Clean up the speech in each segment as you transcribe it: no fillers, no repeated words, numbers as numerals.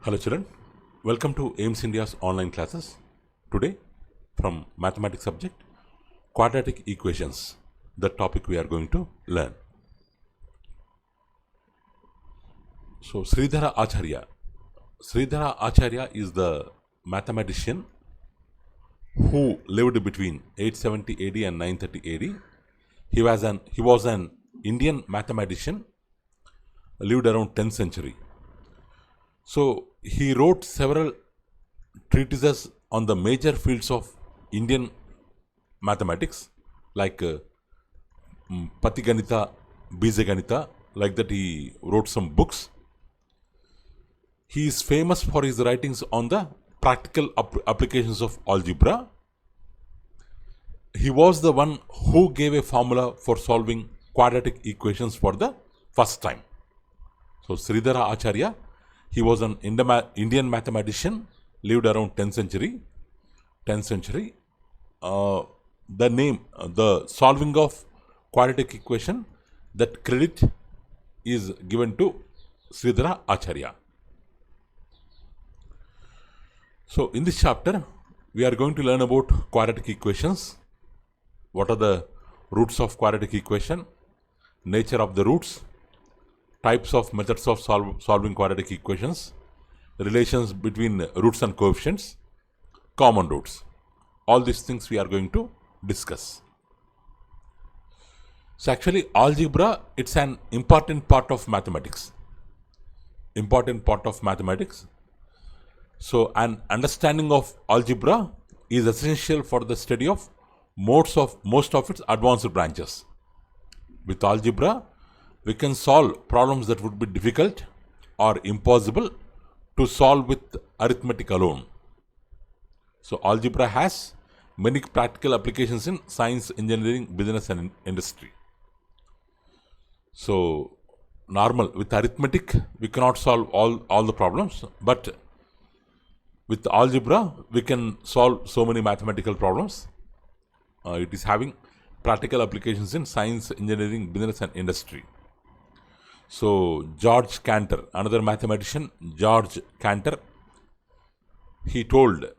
Hello children, welcome to AIMS India's online classes. Today from mathematics subject, quadratic equations, the topic we are going to learn. So Sridhara Acharya is the mathematician who lived between 870 AD and 930 AD. He was an Indian mathematician, lived around 10th century. So he wrote several treatises on the major fields of Indian mathematics like Patiganita, Bijaganita, like that he wrote some books. He is famous for his writings on the practical applications of algebra. He was the one who gave a formula for solving quadratic equations for the first time. So Sridhara Acharya, he was an Indian mathematician, lived around 10th century. The solving of quadratic equation, that credit is given to Sridhara Acharya. So in this chapter, we are going to learn about quadratic equations. What are the roots of quadratic equation, nature of the roots, types of methods of solving quadratic equations, relations between roots and coefficients, common roots. All these things we are going to discuss. So actually algebra, it's an important part of mathematics. So an understanding of algebra is essential for the study of most of its advanced branches. With algebra, we can solve problems that would be difficult or impossible to solve with arithmetic alone. So algebra has many practical applications in science, engineering, business and industry. So with arithmetic, we cannot solve all the problems, but with algebra, we can solve so many mathematical problems. It is having practical applications in science, engineering, business and industry. So George Cantor, another mathematician, George Cantor, he told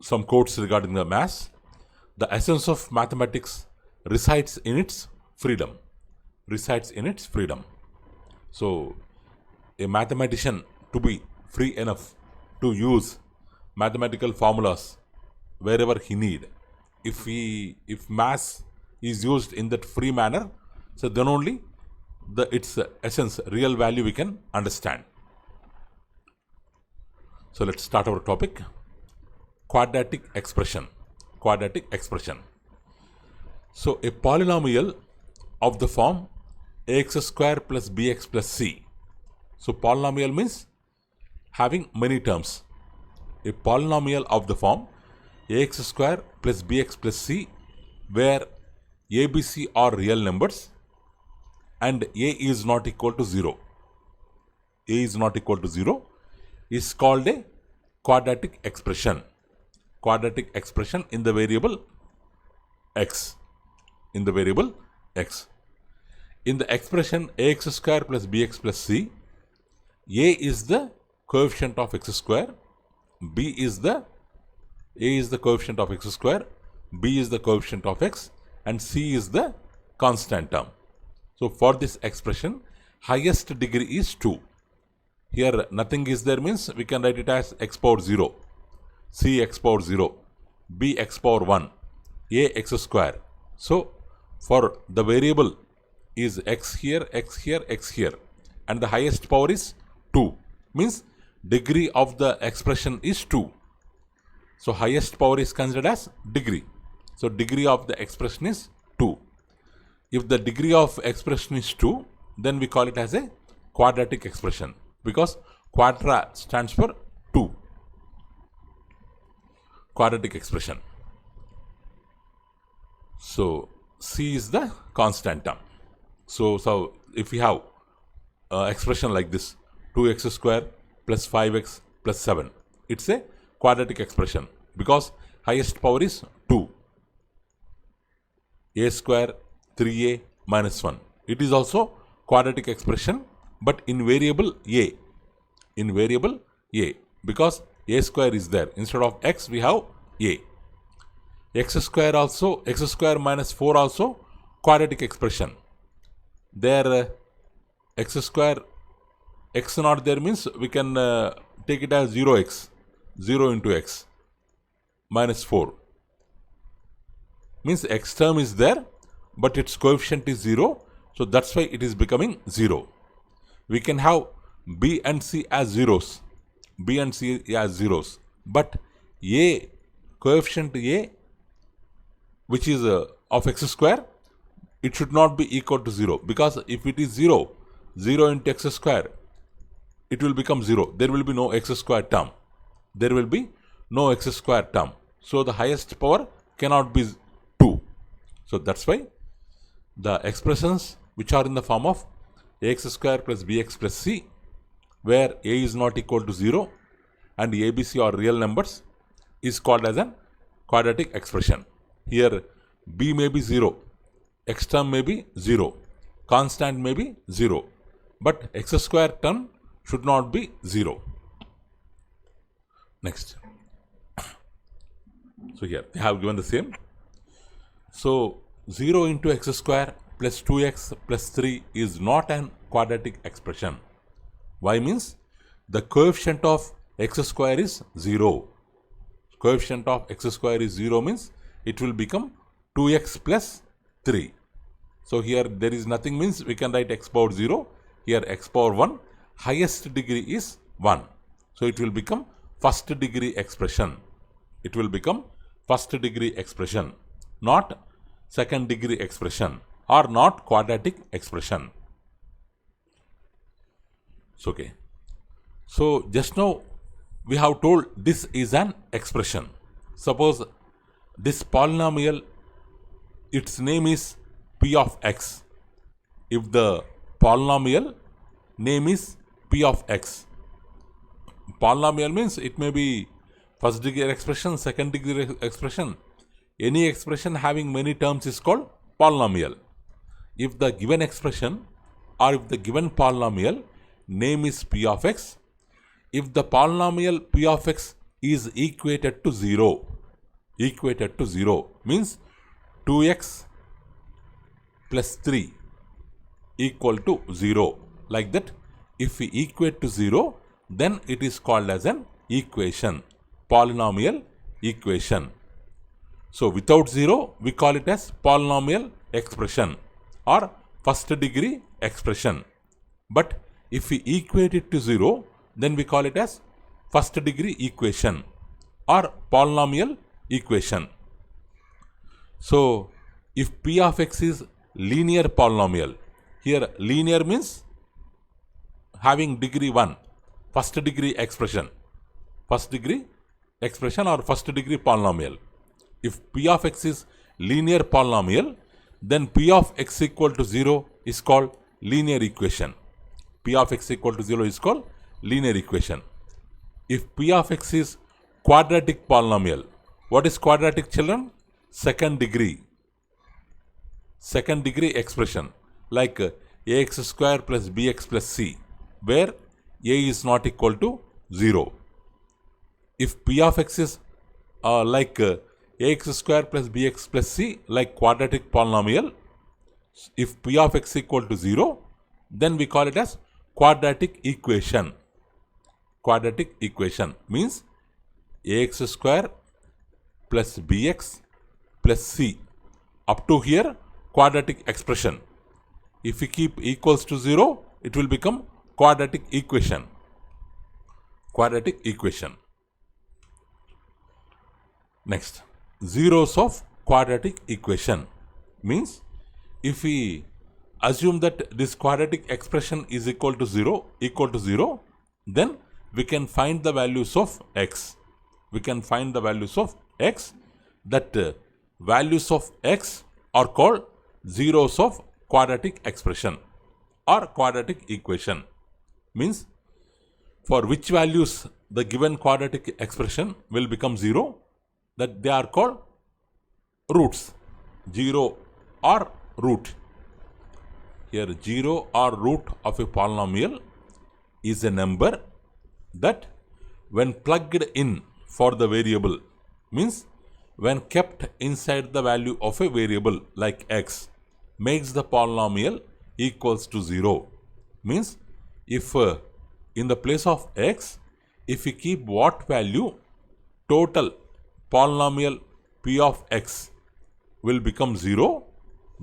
some quotes regarding the maths. The essence of mathematics resides in its freedom. So a mathematician, to be free enough to use mathematical formulas wherever he need. If maths is used in that free manner, so then only its essence, real value we can understand. So let's start our topic. Quadratic expression. So a polynomial of the form ax square plus bx plus c. So polynomial means having many terms. A polynomial of the form ax square plus bx plus c, where a, b, c are real numbers and a is not equal to 0. Is called a quadratic expression. In the variable x. In the expression ax square plus bx plus c, a is the coefficient of x square, a is the coefficient of x square, b is the coefficient of x, and c is the constant term. So for this expression, highest degree is 2. Here nothing is there means we can write it as x power 0, c x power 0, b x power 1, a x square. So for the variable is x here, and the highest power is 2. Means degree of the expression is 2. So highest power is considered as degree. So degree of the expression is 2. If the degree of expression is 2, then we call it as a quadratic expression, because quadra stands for 2. Quadratic expression. So c is the constant term. So if we have expression like this, 2x square plus 5x plus 7, it's a quadratic expression because highest power is 2. A square 3a minus 1. It is also quadratic expression, but in variable a. in variable a, because a square is there. Instead of x we have a. X square minus 4 also quadratic expression. There x square, x not there means we can take it as 0x, 0 into x minus 4. Means x term is there, but its coefficient is 0, so that's why it is becoming 0. We can have b and c as zeros, but a, coefficient a, which is of x square, it should not be equal to 0, because if it is 0, 0 into x square, it will become 0. There will be no x square term. So the highest power cannot be 2. So that's why the expressions which are in the form of ax square plus bx plus c, where a is not equal to 0 and abc are real numbers, is called as an quadratic expression. Here b may be 0, x term may be 0, constant may be 0, but x square term should not be 0. Next. So here they have given the same. So 0 into x square plus 2x plus 3 is not an quadratic expression. Why? Means the coefficient of x square is 0. Coefficient of x square is 0 means it will become 2x plus 3. So here there is nothing, means we can write x power 0. Here x power 1, highest degree is 1. So it will become first degree expression. Not second degree expression, or not quadratic expression. So, okay. So just now we have told this is an expression. Suppose this polynomial, its name is p of x. If the polynomial name is p of x, polynomial means it may be first degree expression, second degree expression. Any expression having many terms is called polynomial. If the given expression or if the given polynomial name is p of x, if the polynomial p of x is equated to 0 means 2x plus 3 equal to 0, like that. If we equate to 0, then it is called as an equation, polynomial equation. So without 0, we call it as polynomial expression or first degree expression. But if we equate it to 0, then we call it as first degree equation or polynomial equation. So if p of x is linear polynomial, here linear means having degree 1, first degree expression or first degree polynomial. If p of x is linear polynomial, then p of x equal to 0 is called linear equation. If p of x is quadratic polynomial, what is quadratic, children? Second degree expression, like ax square plus bx plus c, where a is not equal to 0. If p of x is like ax square plus bx plus c, like quadratic polynomial, if p of x equal to 0, then we call it as quadratic equation. Quadratic equation means ax square plus bx plus c, up to here quadratic expression. If we keep equals to 0, it will become quadratic equation. Next, zeros of quadratic equation means if we assume that this quadratic expression is equal to 0, then we can find the values of x. That values of x are called zeros of quadratic expression or quadratic equation. Means for which values the given quadratic expression will become 0, that they are called roots. 0 or root. Here 0 or root of a polynomial is a number that when plugged in for the variable, means when kept inside the value of a variable like x, makes the polynomial equals to 0. Means if in the place of x, if we keep what value, total polynomial p of x will become 0.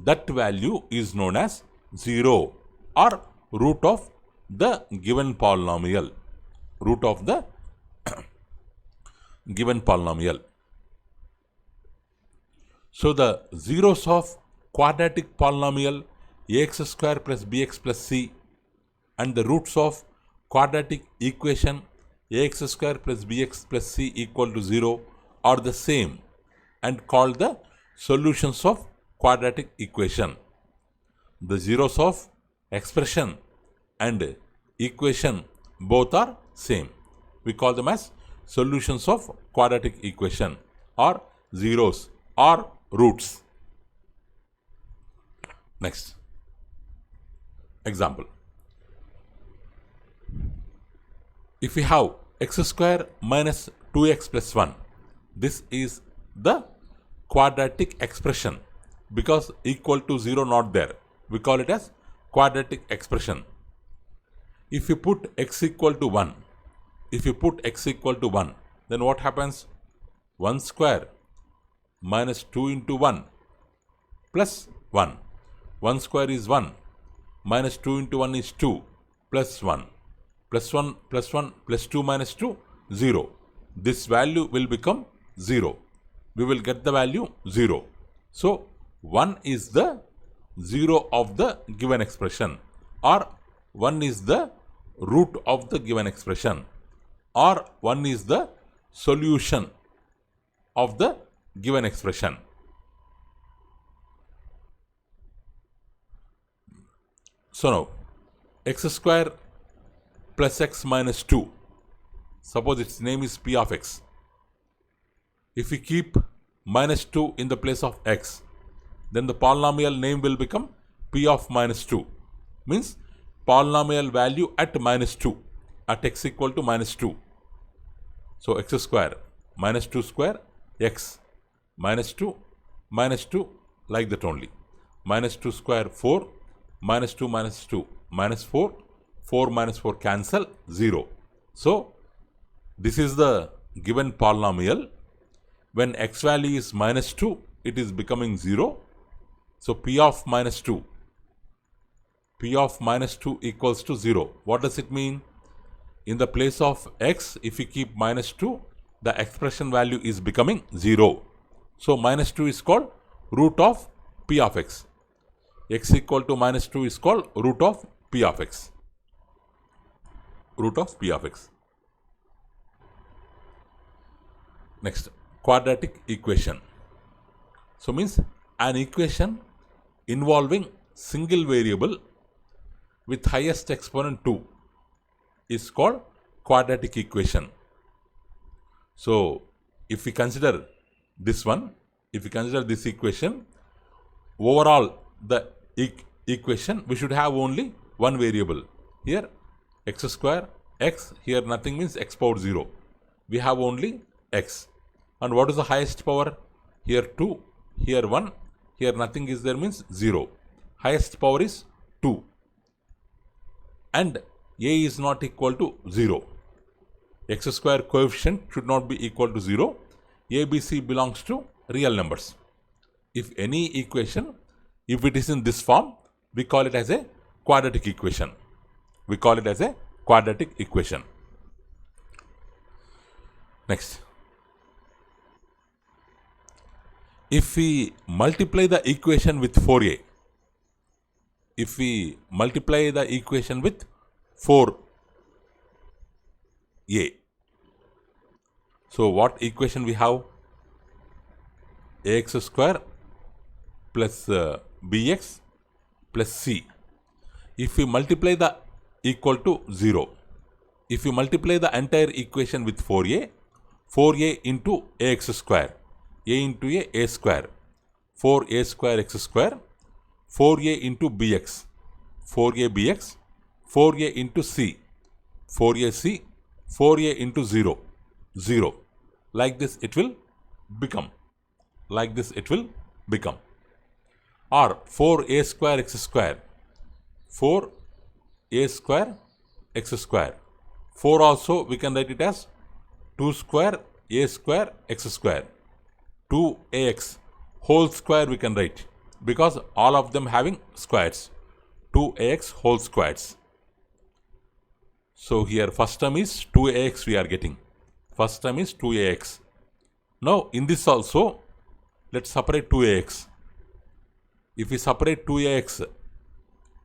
That value is known as 0 or root of the given polynomial. Root of the given polynomial. So the zeros of quadratic polynomial ax square plus bx plus c and the roots of quadratic equation ax square plus bx plus c equal to 0 are the same and called the solutions of quadratic equation. The zeros of expression and equation both are same. We call them as solutions of quadratic equation or zeros or roots. Next example. If we have x square minus 2x plus 1, this is the quadratic expression because equal to 0 not there. We call it as quadratic expression. If you put x equal to 1, then what happens? 1 square minus 2 into 1 plus 1. 1 square is 1, minus 2 into 1 is 2, plus 1. Plus 1 plus 1 plus 2 minus 2, 0. This value will become 0. We will get the value 0. So 1 is the 0 of the given expression, or 1 is the root of the given expression, or 1 is the solution of the given expression. So now x square plus x minus 2, suppose its name is p of x. If we keep minus 2 in the place of x, then the polynomial name will become p of minus 2. Means polynomial value at minus 2, at x equal to minus 2. So x square minus 2 square x minus 2 like that only. Minus 2 square 4, minus 2 minus 4, 4 minus 4 cancel, 0. So this is the given polynomial. When x value is minus 2, it is becoming 0. So p of minus 2 equals to 0. What does it mean? In the place of x, if we keep minus 2, the expression value is becoming 0. So minus 2 is called root of p of x. X equal to minus 2 is called root of p of x. Root of p of x. Next, quadratic equation. So means an equation involving single variable with highest exponent 2 is called quadratic equation. So if we consider this one, if we consider this equation, overall the equation, we should have only one variable. Here x square x, here nothing means x power 0. We have only x. And what is the highest power? Here 2, here 1, here nothing is there means 0. Highest power is 2. And a is not equal to 0. X square coefficient should not be equal to 0. A, B, C belongs to real numbers. If any equation, if it is in this form, we call it as a quadratic equation. We call it as a quadratic equation. Next. If we multiply the equation with 4a, if we multiply the equation with 4a, so what equation we have? Ax square plus bx plus c. If we multiply the equal to 0, if we multiply the entire equation with 4a, 4a into ax square, a into a square, 4a square x square, 4a into bx, 4a bx, 4a into c, 4ac, 4a into 0, 0. Like this it will become. Like this it will become. Or 4a square x square. 4a square x square. 4 also we can write it as 2 square a square x square. 2ax whole square we can write, because all of them having squares. 2ax whole squares. So here first term is 2ax we are getting. First term is 2ax. Now in this also, let's separate 2ax. If we separate 2ax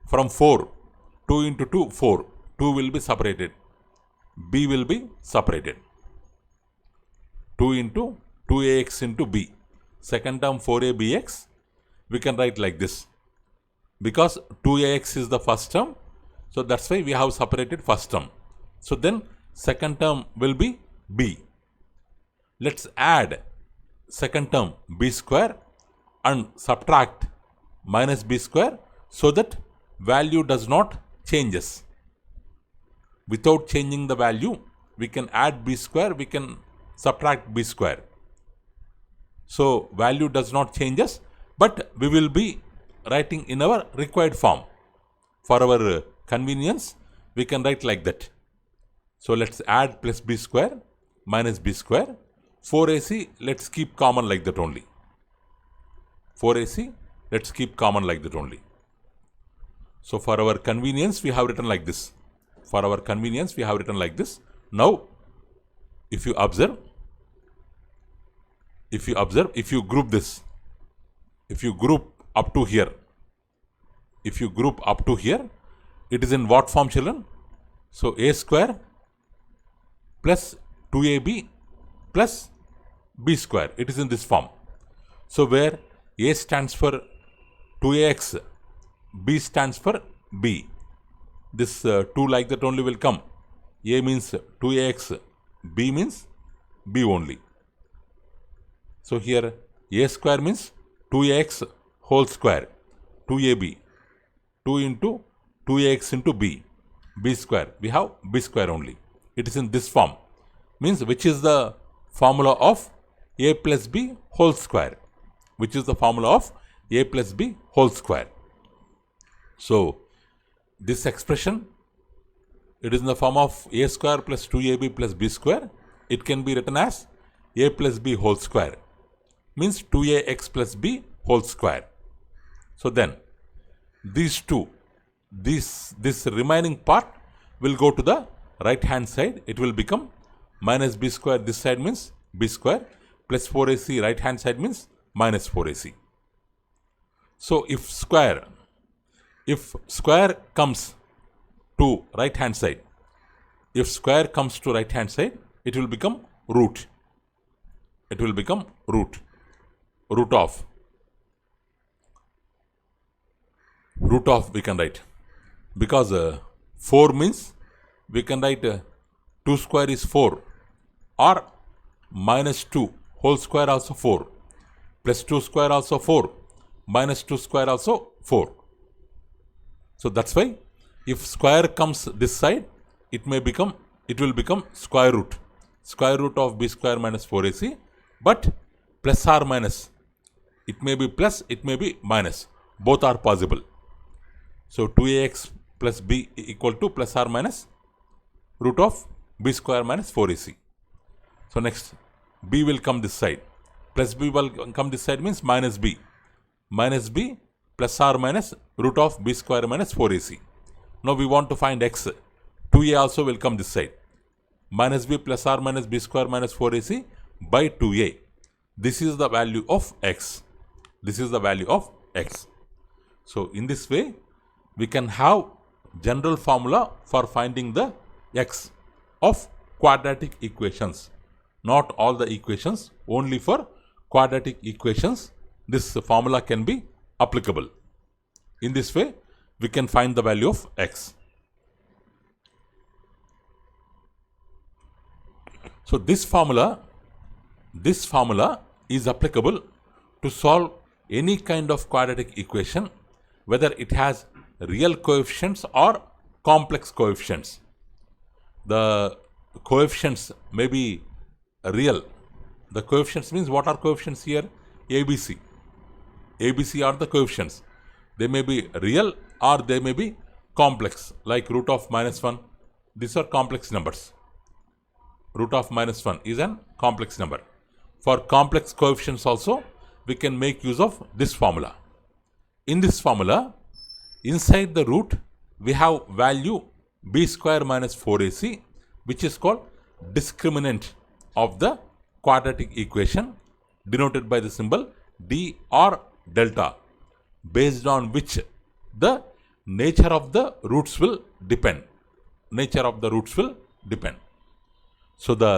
from 4, 2 into 2, 4. 2 will be separated. B will be separated. 2 into 2ax into b. Second term 4abx, we can write like this. Because 2ax is the first term, so that's why we have separated first term. So then second term will be b. Let's add second term b square and subtract minus b square so that value does not changes. Without changing the value, we can add b square, we can subtract b square. So value does not changes, but we will be writing in our required form. For our convenience, we can write like that. So let's add plus b square minus b square. 4ac, let's keep common like that only. 4ac, let's keep common like that only. So for our convenience, we have written like this. For our convenience, we have written like this. Now, if you observe, if you group this, if you group up to here, it is in what form, children? So a square plus 2ab plus b square. It is in this form. So where a stands for 2ax, b stands for b. This 2 like that only will come. A means 2ax, b means b only. So here a square means 2ax whole square, 2ab, 2 into 2ax into b, b square, we have b square only. It is in this form. Means which is the formula of a plus b whole square. Which is the formula of a plus b whole square. So this expression, it is in the form of a square plus 2ab plus b square. It can be written as a plus b whole square. Means 2ax plus b whole square. So then these two, this remaining part will go to the right hand side. It will become minus b square, this side means b square, plus 4ac right hand side means minus 4ac. So if square comes to right hand side, it will become root. It will become root of we can write, because 4 means we can write 2 square is 4, or minus 2 whole square also 4, plus 2 square also 4, minus 2 square also 4. So that's why if square comes this side, it will become square root of b square minus 4ac, but plus or minus, it may be plus, it may be minus, both are possible. So 2ax plus b equal to plus or minus root of b square minus 4ac. So next, b will come this side, plus b will come this side means minus b plus or minus root of b square minus 4ac. Now we want to find x. 2a also will come this side, minus b plus or minus b square minus 4ac by 2a. This is the value of x. So in this way, we can have general formula for finding the x of quadratic equations. Not all the equations, only for quadratic equations this formula can be applicable. In this way, we can find the value of x. So this formula is applicable to solve any kind of quadratic equation, whether it has real coefficients or complex coefficients. The coefficients may be real. The coefficients means, what are coefficients here? ABC. ABC are the coefficients. They may be real or they may be complex, like root of -1. These are complex numbers. Root of -1 is a complex number. For complex coefficients also, we can make use of this formula. In this formula, inside the root, we have value b square minus 4ac, which is called discriminant of the quadratic equation, denoted by the symbol d or delta, based on which the nature of the roots will depend. Nature of the roots will depend. So the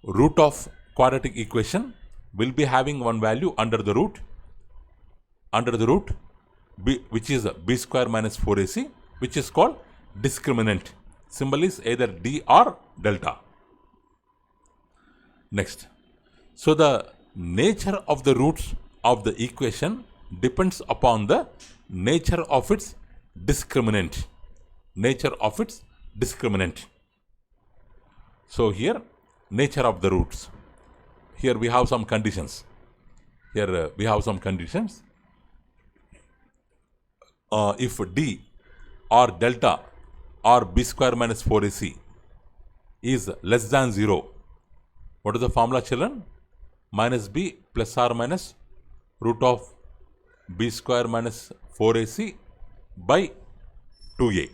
root of quadratic equation will be having one value under the root b, which is b square minus 4ac, which is called discriminant. Symbol is either d or delta. Next, so the nature of the roots of the equation depends upon the nature of its discriminant. Nature of its discriminant. So here, nature of the roots. Here we have some conditions. Here we have some conditions. If d or delta or b square minus 4ac is less than 0, what is the formula, children? Minus b plus or minus root of b square minus 4ac by 2a.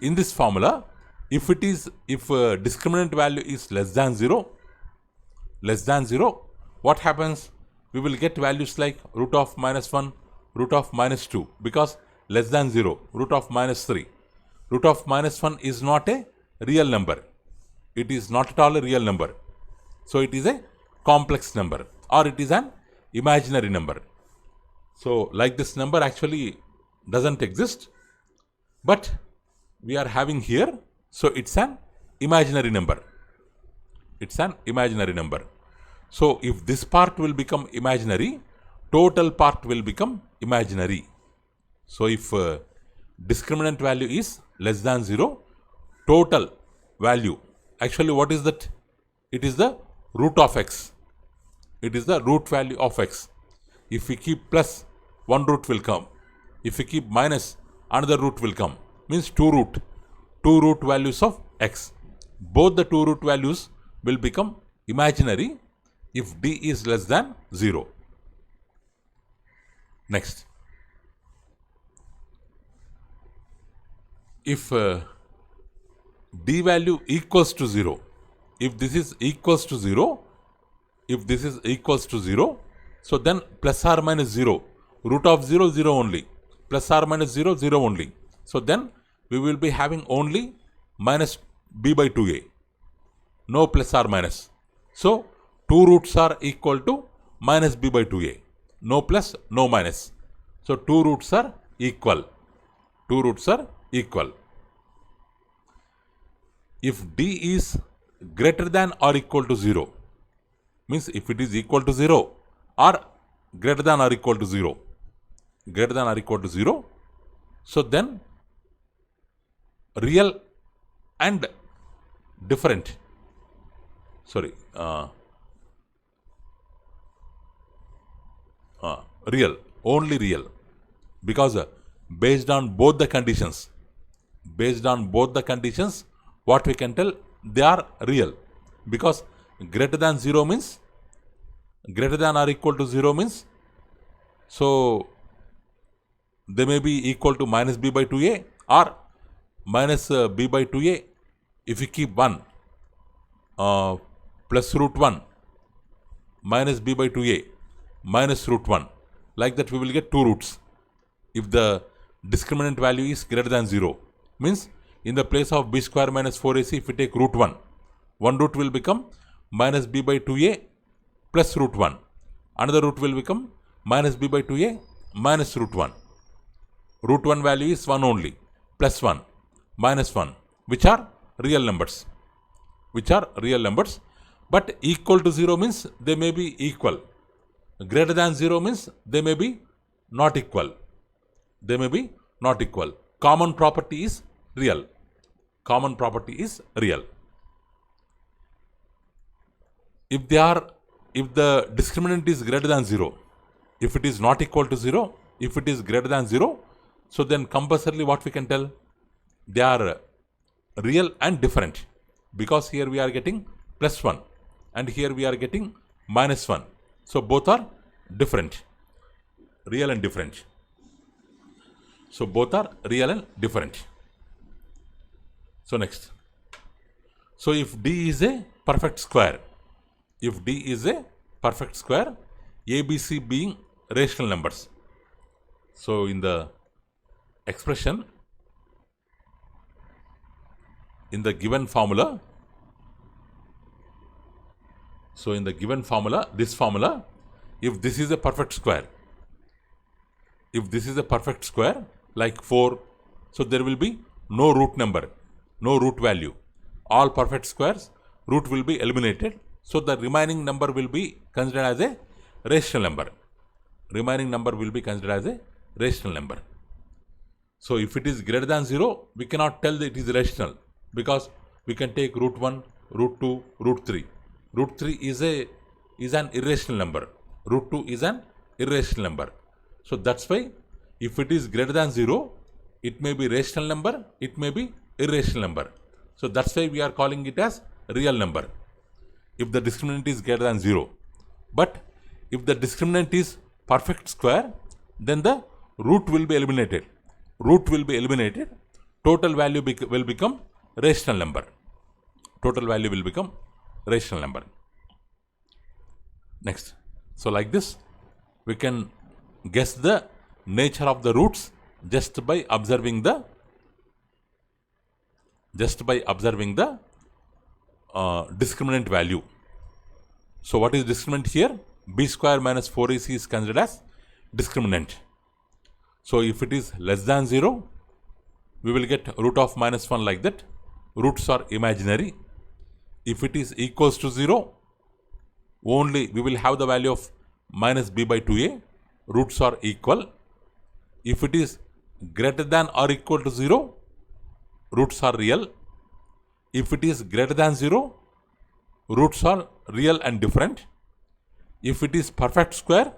In this formula, if discriminant value is less than 0, what happens? We will get values like root of -1, root of -2, because less than 0, root of -3. Root of -1 is not a real number. It is not at all a real number. So it is a complex number, or it is an imaginary number. So like this number actually doesn't exist, but we are having here, so it's an imaginary number. It's an imaginary number. So if this part will become imaginary, total part will become imaginary. So if discriminant value is less than 0, total value, actually what is that? It is the root of x. It is the root value of x. If we keep plus, one root will come. If we keep minus, another root will come. Means two root values of x. Both the two root values will become imaginary if d is less than 0. Next, if d value equals to 0, if this is equals to 0, so then plus or minus 0, root of 0, 0 only, plus or minus 0, 0 only. So then we will be having only minus b by 2a, no plus or minus. So two roots are equal to minus b by 2a, no plus, no minus. So two roots are equal. If d is greater than or equal to 0, means if it is equal to 0 or greater than or equal to 0, so then real and different, only real, because based on both the conditions, what we can tell, they are real, because greater than 0 means, greater than or equal to 0 means, so they may be equal to minus b by 2a or minus b by 2a. If we keep 1 plus root 1 minus b by 2a minus root 1, like that we will get two roots. If the discriminant value is greater than 0, means in the place of b square minus 4ac, if we take root 1, one root will become minus b by 2a plus root 1. Another root will become minus b by 2a minus root 1. Root 1 value is 1 only, plus 1, minus 1, which are real numbers. But equal to 0 means they may be equal. Greater than 0 means they may be not equal. Common property is real. if the discriminant is greater than 0, if it is not equal to 0, if it is greater than 0, so then compulsorily what we can tell? They are real and different, because here we are getting +1 and here we are getting -1. So both are different, real and different. So both are real and different. So next. So if D is a perfect square, if D is a perfect square, ABC being rational numbers. So in the expression, in the given formula, so in the given formula, this formula, if this is a perfect square, if this is a perfect square like 4, so there will be no root number, no root value. All perfect squares, root will be eliminated. So the remaining number will be considered as a rational number. Remaining number will be considered as a rational number. So if it is greater than 0, we cannot tell that it is rational, because we can take root 1, root 2, root 3. Root 3 is an irrational number. Root 2 is an irrational number. So that's why if it is greater than 0, it may be rational number, it may be irrational number. So that's why we are calling it as real number, if the discriminant is greater than 0. But if the discriminant is perfect square, then the root will be eliminated. Root will be eliminated. Total value will become rational number. Total value will become rational number. Next. So like this, we can guess the nature of the roots just by observing the discriminant value. So what is discriminant here? B square minus 4ac is considered as discriminant. So if it is less than 0, we will get root of -1 like that. Roots are imaginary. If it is equals to 0, only we will have the value of -b/2a. Roots are equal. If it is greater than or equal to 0, roots are real. If it is greater than 0, roots are real and different. If it is perfect square,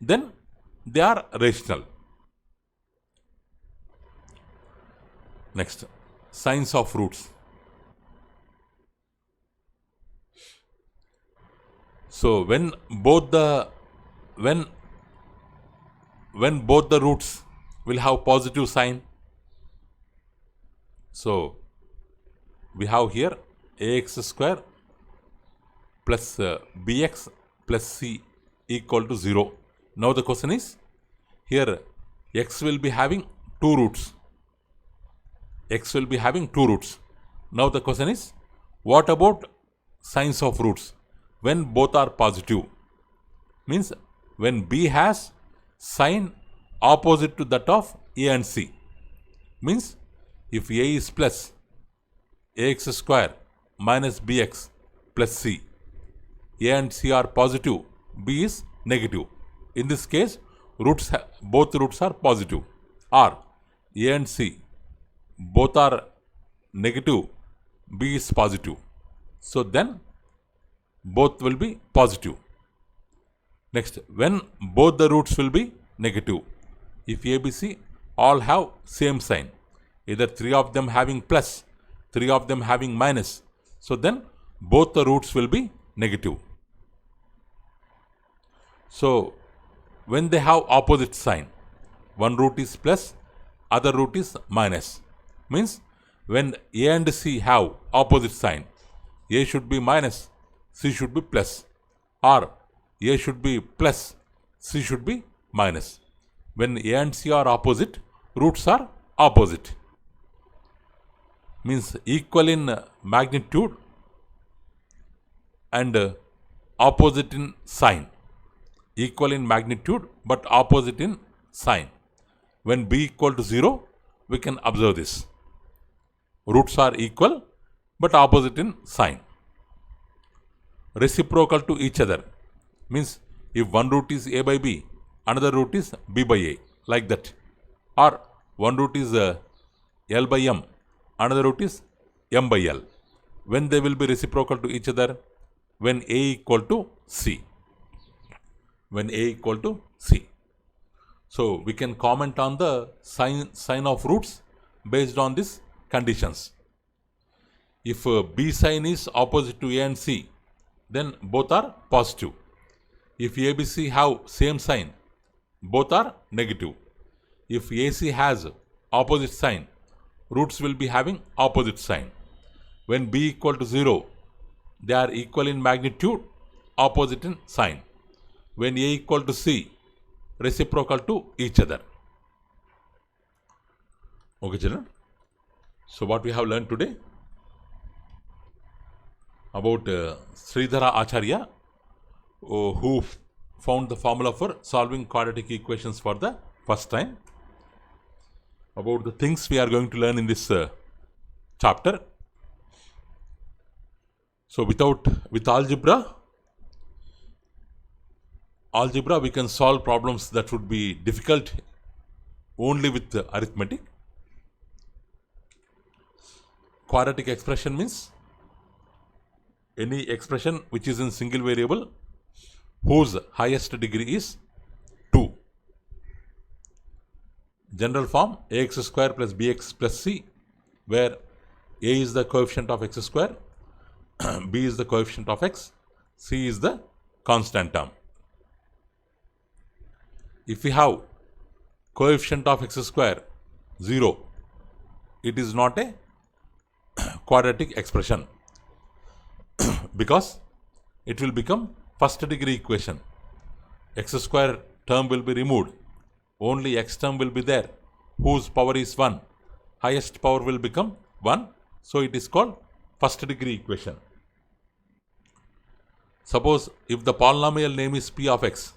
then they are rational. Next, signs of roots. So when both the roots will have positive sign, so we have here ax square plus bx plus c equal to 0. Now the question is, here x will be having two roots. X will be having two roots. Now the question is, what about signs of roots when both are positive? Means when b has sign opposite to that of a and c. Means if a is plus, ax square minus bx plus c, a and c are positive, b is negative. In this case, both roots are positive, or a and c both are negative, b is positive. So then both will be positive. Next, when both the roots will be negative, if a, b, c all have same sign, either 3 of them having plus, 3 of them having minus, so then both the roots will be negative. So when they have opposite sign, one root is plus, other root is minus, means when a and c have opposite sign, a should be minus, c should be plus, or a should be plus, c should be minus. When a and c are opposite, roots are opposite. Means equal in magnitude and opposite in sign. Equal in magnitude but opposite in sign. When b equal to 0, we can observe this. Roots are equal but opposite in sign. Reciprocal to each other. Means if one root is a by b, another root is b by a, like that. Or one root is l by m, another root is m by l. When they will be reciprocal to each other? when A equal to C. When A equal to C. So we can comment on the sign of roots based on these conditions. If B sign is opposite to A and C, then both are positive. If ABC have same sign, both are negative. If AC has opposite sign, roots will be having opposite sign. When B equal to 0, they are equal in magnitude, opposite in sign. When A equal to C, reciprocal to each other. Okay, children. So what we have learned today about Sridhara Acharya, who found the formula for solving quadratic equations for the first time. About the things we are going to learn in this chapter. So with algebra we can solve problems that would be difficult only with arithmetic. Quadratic expression means any expression which is in single variable whose highest degree is 2. General form ax square plus bx plus c, where a is the coefficient of x square, b is the coefficient of x, c is the constant term. If we have coefficient of x square 0, it is not a quadratic expression because it will become first degree equation. X square term will be removed. Only x term will be there, whose power is 1. Highest power will become 1. So it is called first degree equation. Suppose if the polynomial name is p of x,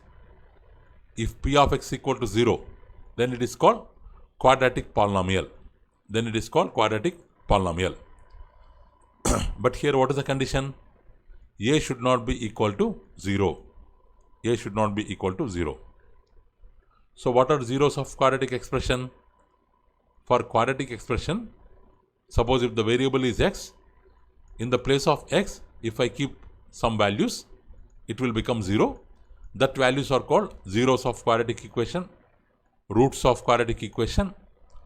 if p of x equal to 0, then it is called quadratic polynomial. But here what is the condition? A should not be equal to 0. So what are zeros of quadratic expression? For quadratic expression, suppose if the variable is x, in the place of x, if I keep some values, it will become 0. That values are called zeros of quadratic equation, roots of quadratic equation,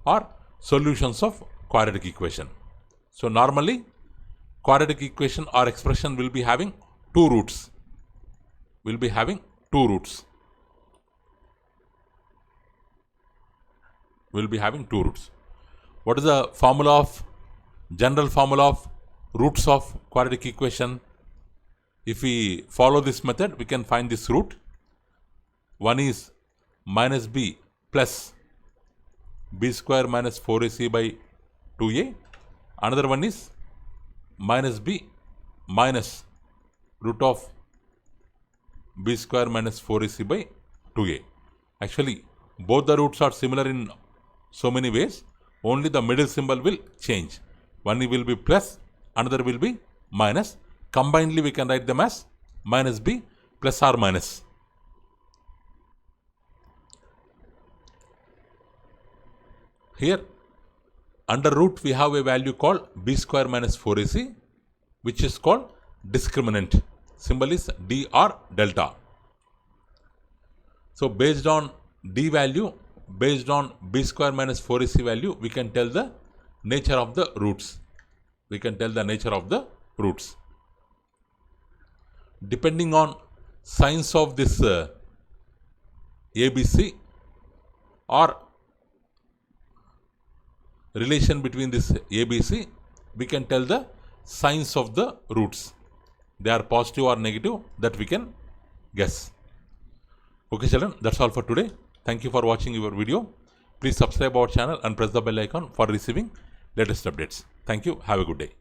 or solutions of quadratic equation. So normally quadratic equation or expression will be having two roots. What is the general formula of roots of quadratic equation? If we follow this method, we can find this root. One is minus b plus b square minus 4ac by 2a. Another one is minus b minus root of b square minus 4ac by 2a. Actually, both the roots are similar in so many ways. Only the middle symbol will change. One will be plus, another will be minus. Combinedly, we can write them as minus b plus or minus. Here, under root, we have a value called b square minus 4ac, which is called discriminant. Symbol is d or delta. So, based on d value, based on b square minus 4ac value, we can tell the nature of the roots. Depending on signs of this ABC or relation between this ABC, we can tell the signs of the roots. They are positive or negative, that we can guess. Okay children, that's all for today. Thank you for watching your video. Please subscribe our channel and press the bell icon for receiving latest updates. Thank you. Have a good day.